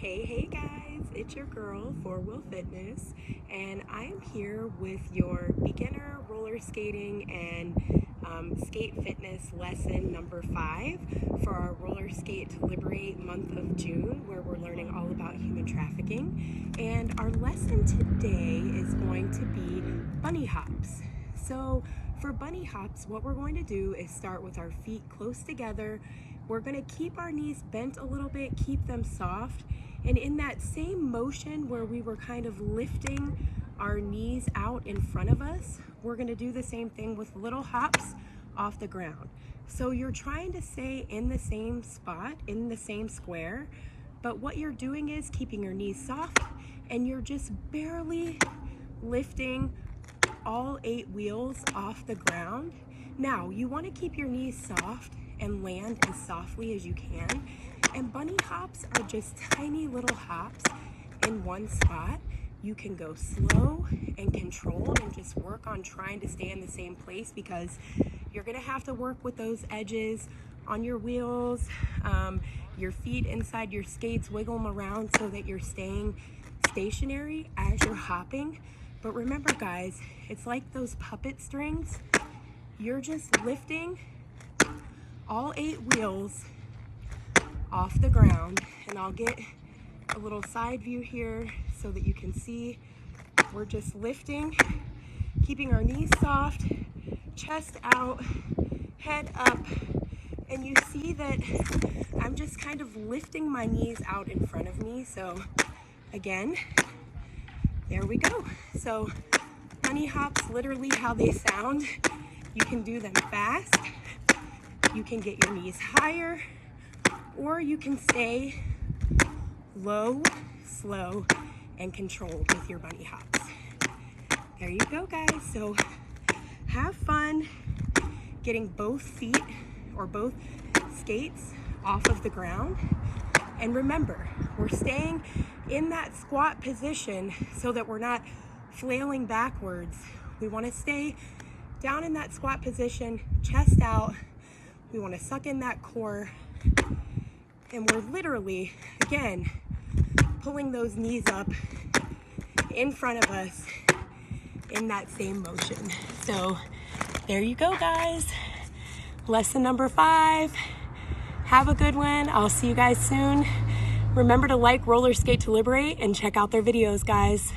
Hey guys, it's your girl, Four Wheel Fitness, and I am here with your beginner roller skating and skate fitness lesson number 5 for our Roller Skate to Liberate month of June, where we're learning all about human trafficking. And our lesson today is going to be bunny hops. So for bunny hops, what we're going to do is start with our feet close together. We're going to keep our knees bent a little bit, keep them soft, and in that same motion where we were kind of lifting our knees out in front of us, we're going to do the same thing with little hops off the ground. So you're trying to stay in the same spot, in the same square, but what you're doing is keeping your knees soft and you're just barely lifting all 8 wheels off the ground. Now, you want to keep your knees soft and land as softly as you can. And bunny hops are just tiny little hops in one spot. You can go slow and controlled and just work on trying to stay in the same place, because you're gonna have to work with those edges on your wheels. Your feet inside your skates, wiggle them around so that you're staying stationary as you're hopping. But remember guys, it's like those puppet strings. You're just lifting all 8 wheels off the ground, and I'll get a little side view here so that you can see. We're just lifting, keeping our knees soft, chest out, head up, and you see that I'm just kind of lifting my knees out in front of me. So again, there we go. So bunny hops, literally how they sound. You can do them fast, you can get your knees higher, or you can stay low, slow, and controlled with your bunny hops. There you go guys. So have fun getting both feet or both skates off of the ground. And remember, we're staying in that squat position so that we're not flailing backwards. We want to stay down in that squat position, chest out. We want to suck in that core. And we're literally, again, pulling those knees up in front of us in that same motion. So there you go guys. Lesson number 5. Have a good one. I'll see you guys soon. Remember to like Roller Skate to Liberate and check out their videos, guys.